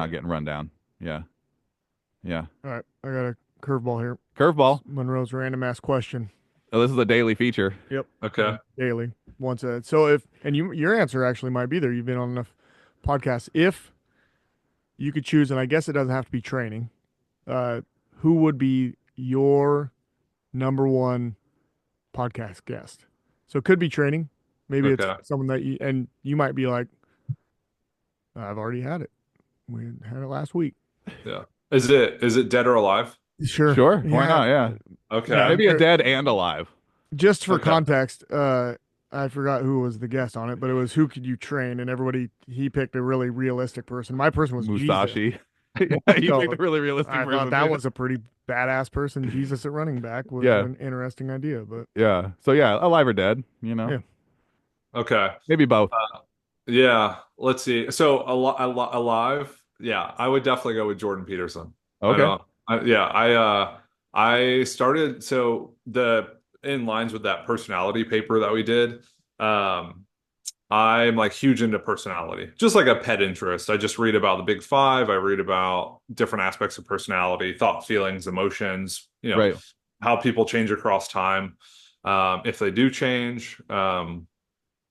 not getting run down. Yeah. Yeah. All right, I got a curveball here. Curveball. Monroe's random ass question. Oh, this is a daily feature. Yep. Okay. Daily. Once so if and your answer actually might be there. You've been on enough podcasts. If you could choose, and I guess it doesn't have to be training, uh, who would be your number one podcast guest? So it could be training. Maybe it's Okay. someone that you might be like, I've already had it. We had it last week. Yeah. Is it dead or alive? Sure. Sure. Why Yeah. not? Yeah. Yeah. Okay. I'm Maybe a sure. dead and alive. Just for Okay. context, I forgot who was the guest on it, but it was who could you train, and everybody he picked a really realistic person. My person was Jesus. Musashi. Yeah, you picked a So really realistic I thought person that too. was a pretty badass person. Jesus at running back was Yeah. an interesting idea, but Yeah. So yeah, alive or dead, yeah. Okay. Maybe both. Yeah. Let's see. So alive. Yeah, I would definitely go with Jordan Peterson. I Okay. don't. Yeah. I started the in lines with that personality paper that we did. Um, I'm like huge into personality, just like a pet interest. I just read about the big five. I read about different aspects of personality, thought, feelings, emotions, Right. how people change across time, if they do change.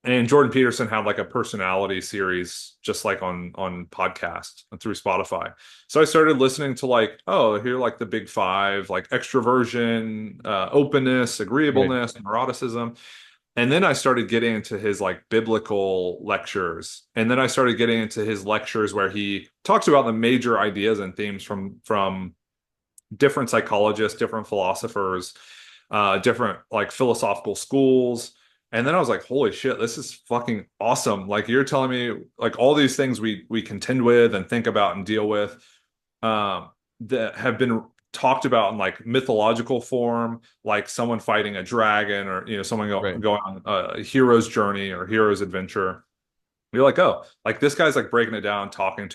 And Jordan Peterson had like a personality series just like on podcast and through Spotify. So I started listening to like, oh, here are like the big five, like extroversion, openness, Right. agreeableness, neuroticism. And then I started getting into his like biblical lectures. And then I started getting into his lectures where he talks about the major ideas and themes from different psychologists, different philosophers, different like philosophical schools. And then I was like, holy shit, this is fucking awesome. Like you're telling me like all these things we contend with and think about and deal with that have been talked about in like mythological form, like someone fighting a dragon or someone Right. going on a hero's journey or hero's adventure. You're like, oh, like this guy's like breaking it down, talking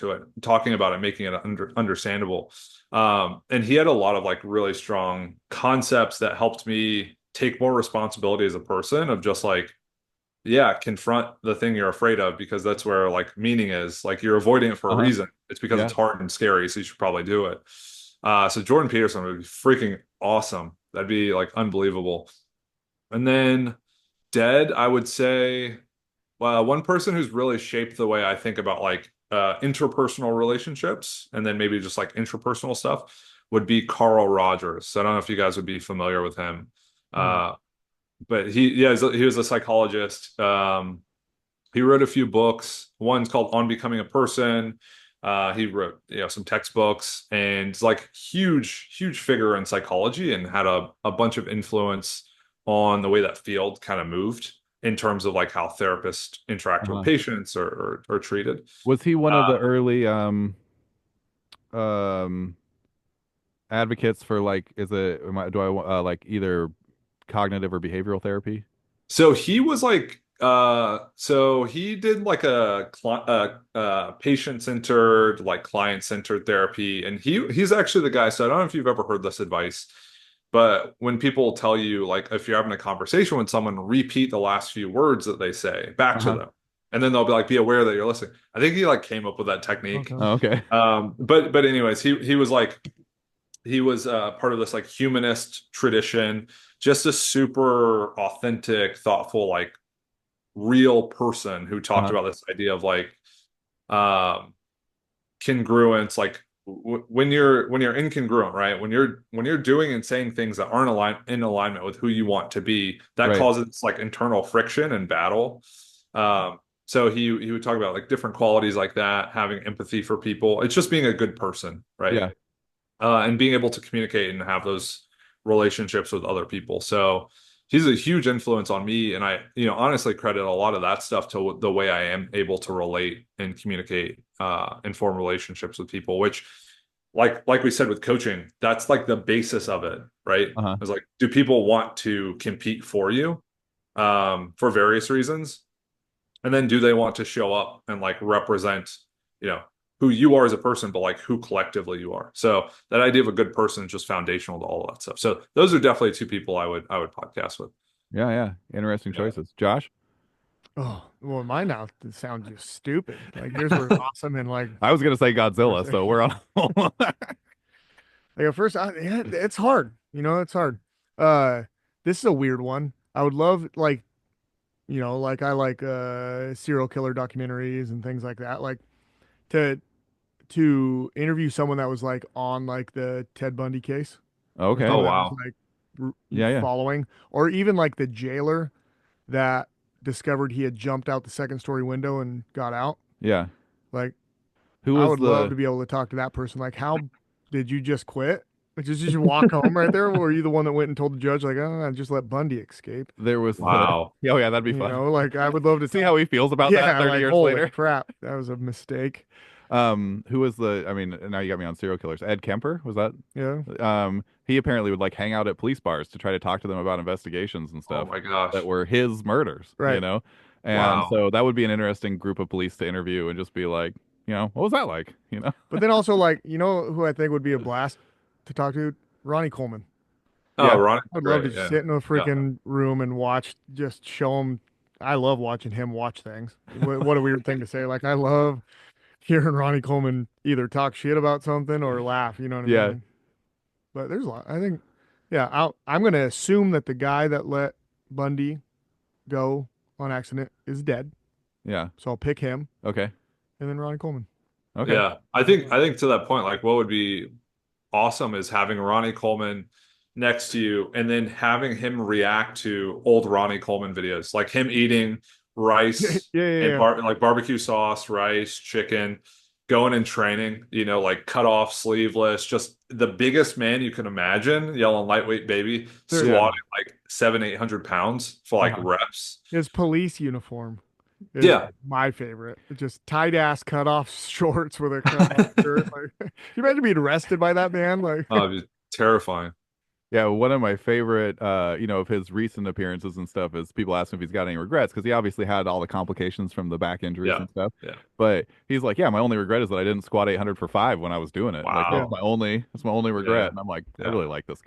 about it, making it understandable. And he had a lot of like really strong concepts that helped me take more responsibility as a person of just like, yeah, confront the thing you're afraid of because that's where like meaning is. Like you're avoiding it for a Uh-huh. reason. It's because Yeah. it's hard and scary, so you should probably do it. So Jordan Peterson would be freaking awesome. That'd be like unbelievable. And then dead, I would say. Well, one person who's really shaped the way I think about like interpersonal relationships and then maybe just like intrapersonal stuff would be Carl Rogers. So I don't know if you guys would be familiar with him. Mm. Uh, but he was a psychologist. He wrote a few books. One's called On Becoming a Person. He wrote, some textbooks and it's like huge figure in psychology and had a bunch of influence on the way that field kind of moved in terms of like how therapists interact with Uh-huh. patients or treated. Was he one of Uh, the early um advocates for like do I like either cognitive or behavioral therapy? so he was like, so he did like patient-centered, like client-centered therapy, and he's actually the guy. So I don't know if you've ever heard this advice, but when people tell you, like, if you're having a conversation with someone, repeat the last few words that they say back to Uh-huh. them, and then they'll be like, be aware that you're listening. I think he like came up with that technique. Okay. Oh, okay. But anyways, he was like he was part of this like humanist tradition, just a super authentic, thoughtful, like real person who talked Uh-huh. about this idea of like um congruence, like when you're incongruent, right? When you're doing and saying things that aren't in alignment with who you want to be, that Right. causes like internal friction and battle. So he would talk about like different qualities like that, having empathy for people. It's just being a good person, right? Yeah. And being able to communicate and have those relationships with other people. So he's a huge influence on me, and I, honestly credit a lot of that stuff to the way I am able to relate and communicate, and form relationships with people. Which, like we said with coaching, that's like the basis of it, right? Uh-huh. It's like, do people want to compete for you, for various reasons? And then do they want to show up and like represent, you know, who you are as a person, but like who collectively you are. So that idea of a good person is just foundational to all of that stuff. So those are definitely two people I would podcast with. Yeah, yeah. Interesting Yeah. choices. Josh? Oh, well, mine now sound just stupid. Like yours were awesome and like I was gonna say first Godzilla, thing. so we're on. Like at first, yeah, it's hard. It's hard. Uh, this is a weird one. I would love like like I like serial killer documentaries and things like that. Like to interview someone that was like on like the Ted Bundy case or Okay. Oh someone that was wow. like Yeah, yeah, following, or even like the jailer that discovered he had jumped out the second story window and got out. yeah. Like Who I was would love to the? be able to talk to that person. Like, how did you just quit? Like, just you walk home right there? Or were you the one that went and told the judge, like, oh, I just let Bundy escape? There was the. Wow. Oh yeah, that'd be fun. Like I would love to See how he feels about that yeah, 30 like years holy later. crap, that was a mistake. Who was the? I mean, now you got me on serial killers. Ed Kemper was that? Yeah. He apparently would like hang out at police bars to try to talk to them about investigations and Oh stuff my that gosh. were his murders, Right. And Wow. so that would be an interesting group of police to interview and just be like, what was that like? But then also like, who I think would be a blast to talk to? Ronnie Coleman. Oh, Yeah, Ronnie's I'd love to great. just Yeah. sit in a Yeah. freaking room and watch, just show him. I love watching him watch things. What a weird thing to say. Like I love hearing Ronnie Coleman either talk shit about something or laugh. You know what I mean? yeah, Like, but there's a lot. I think, yeah, I'm going to assume that the guy that let Bundy go on accident is dead. yeah. So I'll pick him Okay, and then Ronnie Coleman. okay. Yeah. I think to that point, like what would be awesome is having Ronnie Coleman next to you and then having him react to old Ronnie Coleman videos, like him eating Yeah, rice yeah, and yeah. like barbecue sauce, rice, chicken, going and training, like cut off, sleeveless, just the biggest man you can imagine, yelling lightweight baby, There, Yeah, squatting like 700-800 pounds for like uh-huh. reps. his police uniform is Yeah. my favorite. It's just tight ass cut off shorts with a cut off shirt. Like, can you imagine being arrested by that man? Like, It'd be terrifying. Yeah, one of my favorite, of his recent appearances and stuff is people ask him if he's got any regrets because he obviously had all the complications from the back injuries Yeah. and stuff. Yeah. But he's like, yeah, my only regret is that I didn't squat 800 for 5 when I was doing it. Like yeah. Wow. that's my only Yeah. regret. And I'm like, I Yeah. really like this guy.